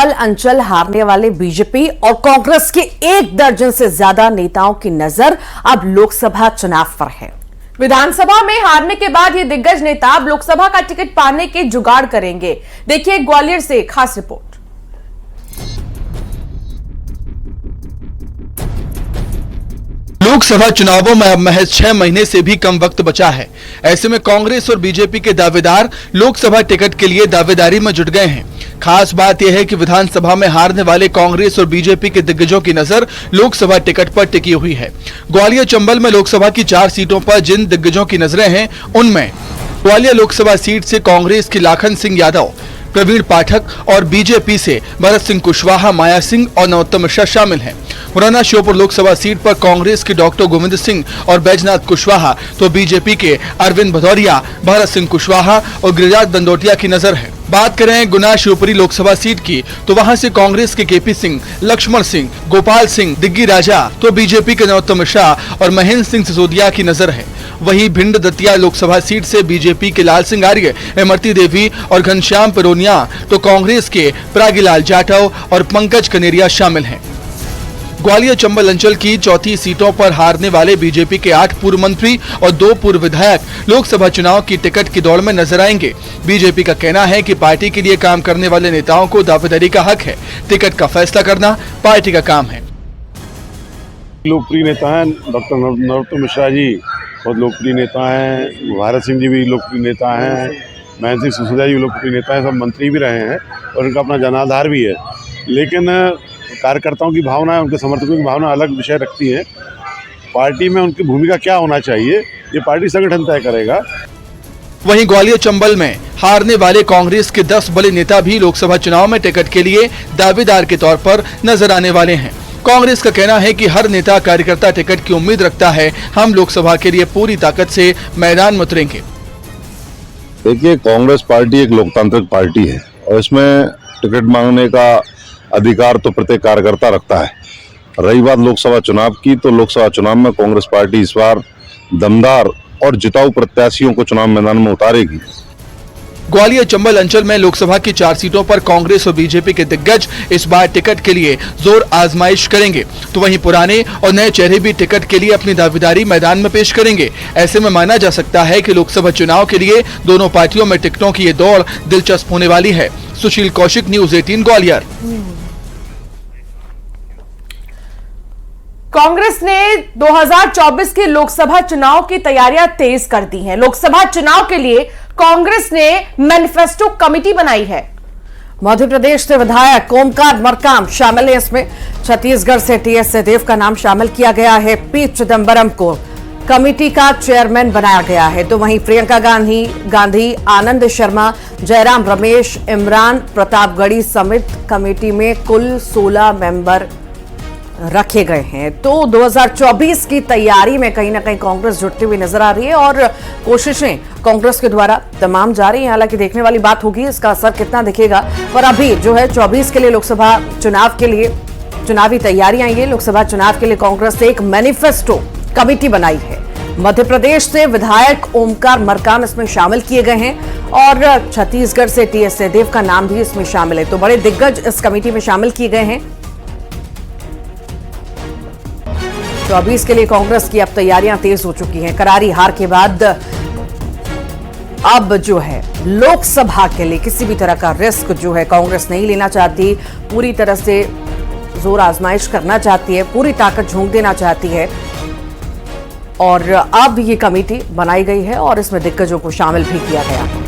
चंबल अंचल हारने वाले बीजेपी और कांग्रेस के 1 दर्जन से ज्यादा नेताओं की नजर अब लोकसभा चुनाव पर है। विधानसभा में हारने के बाद ये दिग्गज नेता अब लोकसभा का टिकट पाने के जुगाड़ करेंगे। देखिए ग्वालियर से खास रिपोर्ट। लोकसभा चुनावों में अब महज 6 महीने से भी कम वक्त बचा है। ऐसे में कांग्रेस और बीजेपी के दावेदार लोकसभा टिकट के लिए दावेदारी में जुट गए हैं। खास बात यह है कि विधानसभा में हारने वाले कांग्रेस और बीजेपी के दिग्गजों की नजर लोकसभा टिकट पर टिकी हुई है। ग्वालियर चंबल में लोकसभा की 4 सीटों पर जिन दिग्गजों की नजरें हैं, उनमें ग्वालियर लोकसभा सीट से कांग्रेस की लाखन सिंह यादव, प्रवीण पाठक और बीजेपी से भरत सिंह कुशवाहा, माया सिंह और नरोत्तम मिश्रा शामिल हैं। मुरैना श्योपुर लोकसभा सीट पर कांग्रेस के डॉक्टर गोविंद सिंह और बैजनाथ कुशवाहा तो बीजेपी के अरविंद भदौरिया, भरत सिंह कुशवाहा और गिरिराज दंडोतिया की नजर है। बात करें गुना शिवपुरी लोकसभा सीट की तो वहां से कांग्रेस के केपी सिंह, लक्ष्मण सिंह, गोपाल सिंह, दिग्गी राजा तो बीजेपी के नरोत्तम मिश्रा और महेंद्र सिंह सिसोदिया की नजर है। वहीं भिंड दतिया लोकसभा सीट से बीजेपी के लाल सिंह आर्य, इमरती देवी और घनश्याम पिरोनिया तो कांग्रेस के प्रागीलाल जाटव और पंकज कनेरिया शामिल हैं। ग्वालियर चंबल अंचल की 34 सीटों पर हारने वाले बीजेपी के 8 पूर्व मंत्री और 2 पूर्व विधायक लोकसभा चुनाव की टिकट की दौड़ में नजर आएंगे। बीजेपी का कहना है कि पार्टी के लिए काम करने वाले नेताओं को दावेदारी का हक है। टिकट का फैसला करना पार्टी का काम है। लोकप्रिय नेता हैं डॉक्टर नरोत्तम मिश्रा जी, बहुत लोकप्रिय नेता हैं। भारत सिंह जी भी लोकप्रिय नेता हैं। महेंद्र सिंह सिसोदिया जी भी लोकप्रिय नेता हैं। सब मंत्री भी रहे हैं और उनका अपना जनाधार भी है। लेकिन कार्यकर्ताओं की भावना, उनके समर्थकों की भावना अलग विषय रखती है। पार्टी में उनकी भूमिका क्या होना चाहिए, ये पार्टी संगठन तय करेगा। वहीं ग्वालियर चंबल में हारने वाले कांग्रेस के 10 बड़े नेता भी लोकसभा चुनाव में टिकट के लिए दावेदार के तौर पर नजर आने वाले हैं। कांग्रेस का कहना है कि हर नेता कार्यकर्ता टिकट की उम्मीद रखता है। हम लोकसभा के लिए पूरी ताकत से मैदान में उतरेंगे। देखिए, कांग्रेस पार्टी एक लोकतांत्रिक पार्टी है और इसमें टिकट मांगने का अधिकार तो प्रत्येक कार्यकर्ता रखता है। रही बात लोकसभा चुनाव की, तो लोकसभा चुनाव में कांग्रेस पार्टी इस बार दमदार और जिताऊ प्रत्याशियों को चुनाव मैदान में उतारेगी। ग्वालियर चंबल अंचल में लोकसभा की 4 सीटों पर कांग्रेस और बीजेपी के दिग्गज इस बार टिकट के लिए जोर आजमाइश करेंगे, तो वहीं पुराने और नए चेहरे भी टिकट के लिए अपनी दावेदारी मैदान में पेश करेंगे। ऐसे में माना जा सकता है कि लोकसभा चुनाव के लिए दोनों पार्टियों में टिकटों की ये दौड़ दिलचस्प होने वाली है। सुशील कौशिक, न्यूज़ 18 ग्वालियर। कांग्रेस ने 2024 के लोकसभा चुनाव की तैयारियां तेज कर दी हैं। लोकसभा चुनाव के लिए कांग्रेस ने मैनिफेस्टो कमेटी बनाई है। मध्य प्रदेश से विधायक ओमकार मरकाम शामिल है इसमें। छत्तीसगढ़ से टीएस सिंहदेव का नाम शामिल किया गया है। पी चिदंबरम को कमेटी का चेयरमैन बनाया गया है। तो वहीं प्रियंका गांधी, आनंद शर्मा, जयराम रमेश, इमरान प्रतापगढ़ी समेत कमेटी में कुल 16 मेंबर रखे गए हैं। तो 2024 की तैयारी में कहीं ना कहीं कांग्रेस जुटती हुई नजर आ रही है और कोशिशें कांग्रेस के द्वारा तमाम जारी हैं। हालांकि देखने वाली बात होगी इसका असर कितना दिखेगा। पर अभी जो है 24 के लिए लोकसभा चुनाव के लिए चुनावी तैयारियां ये लोकसभा चुनाव के लिए कांग्रेस ने एक मैनिफेस्टो कमेटी बनाई है। मध्य प्रदेश से विधायक ओमकार मरकाम इसमें शामिल किए गए हैं और छत्तीसगढ़ से टीएस सिंहदेव का नाम भी इसमें शामिल है। तो बड़े दिग्गज इस कमेटी में शामिल किए गए हैं। 24 के लिए कांग्रेस की अब तैयारियां तेज हो चुकी हैं। करारी हार के बाद अब जो है लोकसभा के लिए किसी भी तरह का रिस्क जो है कांग्रेस नहीं लेना चाहती। पूरी तरह से जोर आजमाइश करना चाहती है, पूरी ताकत झोंक देना चाहती है और अब ये कमेटी बनाई गई है और इसमें दिग्गजों को शामिल भी किया गया है।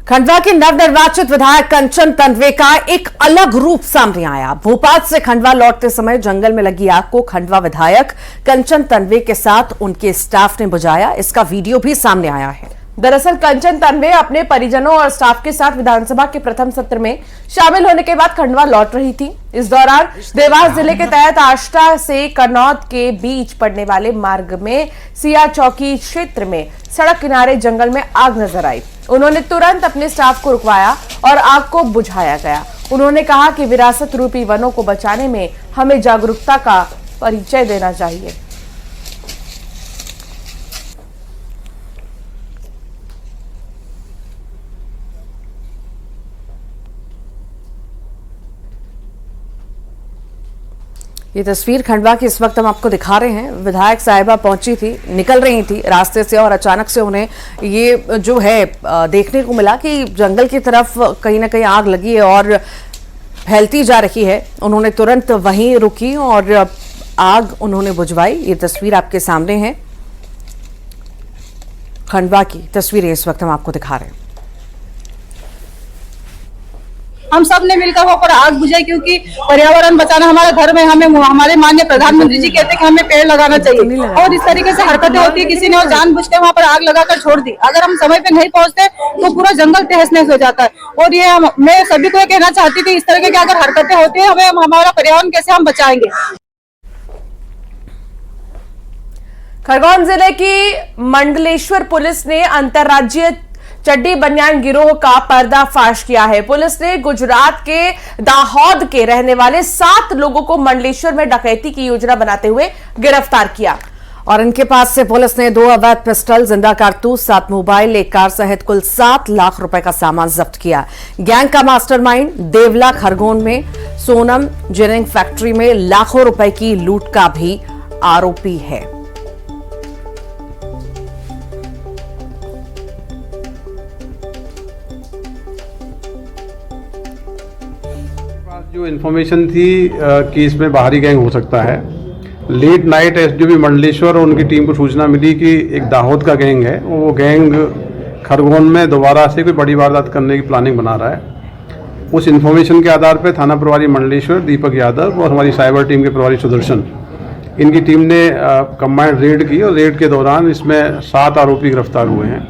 खंडवा के नवनिर्वाचित विधायक कंचन तन्वे का एक अलग रूप सामने आया। भोपाल से खंडवा लौटते समय जंगल में लगी आग को खंडवा विधायक कंचन तन्वे के साथ उनके स्टाफ ने बुझाया। इसका वीडियो भी सामने आया है। दरअसल कंचन तन्वे अपने परिजनों और स्टाफ के साथ विधानसभा के प्रथम सत्र में शामिल होने के बाद खंडवा लौट रही थी। इस दौरान देवास जिले के तहत आष्टा से करनौद के बीच पड़ने वाले मार्ग में सिया चौकी क्षेत्र में सड़क किनारे जंगल में आग नजर आई। उन्होंने तुरंत अपने स्टाफ को रुकवाया और आग को बुझाया गया। उन्होंने कहा कि विरासत रूपी वनों को बचाने में हमें जागरूकता का परिचय देना चाहिए। ये तस्वीर खंडवा की इस वक्त हम आपको दिखा रहे हैं। विधायक साहिबा पहुंची थी, निकल रही थी रास्ते से और अचानक से उन्हें ये जो है देखने को मिला कि जंगल की तरफ कहीं ना कहीं आग लगी है और फैलती जा रही है। उन्होंने तुरंत वहीं रुकी और आग उन्होंने बुझवाई। ये तस्वीर आपके सामने है, खंडवा की तस्वीरें इस वक्त हम आपको दिखा रहे हैं। हम सब ने मिलकर वो पर आग बुझाई, क्योंकि पर्यावरण बचाना हमारे घर में, हमें हमारे माननीय प्रधानमंत्री जी कहते हैं कि हमें पेड़ लगाना चाहिए। और इस तरीके से हरकतें होती है, किसी ने जानबूझ के वहाँ पर आग लगाकर छोड़ दी। अगर हम समय पे नहीं पहुँचते तो पूरा जंगल तहस नहस हो जाता है। और ये मैं सभी को कहना चाहती थी, इस तरह की अगर हरकतें होती है, हमें हमारा पर्यावरण कैसे हम बचाएंगे। खरगोन जिले की मंडलेश्वर पुलिस ने अंतर्राज्यीय चड्डी बनियान गिरोह का पर्दाफाश किया है। पुलिस ने गुजरात के दाहोद के रहने वाले 7 लोगों को मंडलेश्वर में डकैती की योजना बनाते हुए गिरफ्तार किया और इनके पास से पुलिस ने 2 अवैध पिस्टल, जिंदा कारतूस, 7 मोबाइल, 1 कार सहित कुल 7 लाख रुपए का सामान जब्त किया। गैंग का मास्टरमाइंड देवला खरगोन में सोनम जिनिंग फैक्ट्री में लाखों रुपए की लूट का भी आरोपी है। जो इन्फॉर्मेशन थी कि इसमें बाहरी गैंग हो सकता है, लेट नाइट एसडीओपी मंडलेश्वर और उनकी टीम को सूचना मिली कि एक दाहोद का गैंग है, वो गैंग खरगोन में दोबारा से कोई बड़ी वारदात करने की प्लानिंग बना रहा है। उस इन्फॉर्मेशन के आधार पर थाना प्रभारी मंडलेश्वर दीपक यादव और हमारी साइबर टीम के प्रभारी सुदर्शन, इनकी टीम ने कंबाइंड रेड की और रेड के दौरान इसमें 7 आरोपी गिरफ्तार हुए हैं।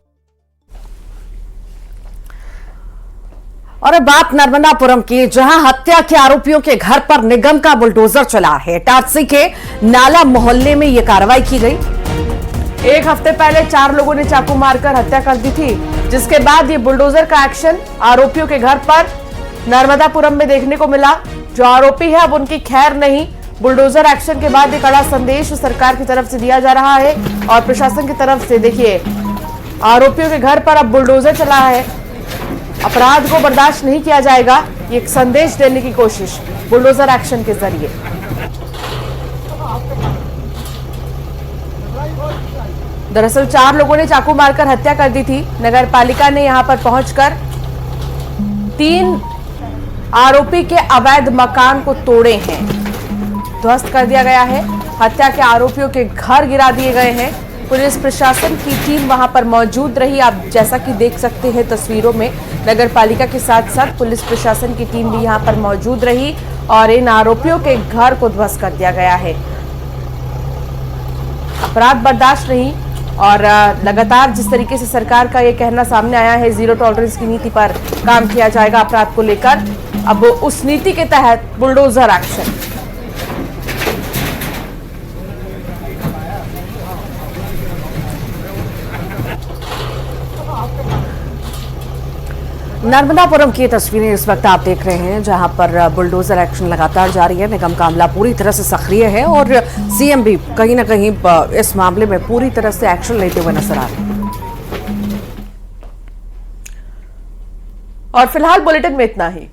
और अब बात नर्मदापुरम की, जहां हत्या के आरोपियों के घर पर निगम का बुलडोजर चला है। टाटसी के नाला मोहल्ले में यह कार्रवाई की गई। 1 हफ्ते पहले 4 लोगों ने चाकू मारकर हत्या कर दी थी, जिसके बाद ये बुलडोजर का एक्शन आरोपियों के घर पर नर्मदापुरम में देखने को मिला। जो आरोपी है अब उनकी खैर नहीं। बुलडोजर एक्शन के बाद एक कड़ा संदेश सरकार की तरफ से दिया जा रहा है और प्रशासन की तरफ से। देखिए, आरोपियों के घर पर अब बुलडोजर चला है। अपराध को बर्दाश्त नहीं किया जाएगा, ये एक संदेश देने की कोशिश बुलडोजर एक्शन के जरिए। दरअसल 4 लोगों ने चाकू मारकर हत्या कर दी थी। नगर पालिका ने यहां पर पहुंचकर 3 आरोपी के अवैध मकान को तोड़े हैं, ध्वस्त कर दिया गया है। हत्या के आरोपियों के घर गिरा दिए गए हैं। पुलिस प्रशासन की टीम वहां पर मौजूद रही। आप जैसा कि देख सकते हैं तस्वीरों में, नगर पालिका के साथ साथ पुलिस प्रशासन की टीम भी यहां पर मौजूद रही और इन आरोपियों के घर को ध्वस्त कर दिया गया है। अपराध बर्दाश्त नहीं और लगातार जिस तरीके से सरकार का ये कहना सामने आया है, 0 टॉलरेंस की नीति पर काम किया जाएगा अपराध को लेकर। अब उस नीति के तहत बुलडोजर एक्शन। नर्मदापुरम की तस्वीरें इस वक्त आप देख रहे हैं, जहां पर बुलडोजर एक्शन लगातार जारी है। निगम का अमला पूरी तरह से सक्रिय है और सीएम भी कहीं ना कहीं इस मामले में पूरी तरह से एक्शन लेते हुए नजर आ रहे हैं। और फिलहाल बुलेटिन में इतना ही।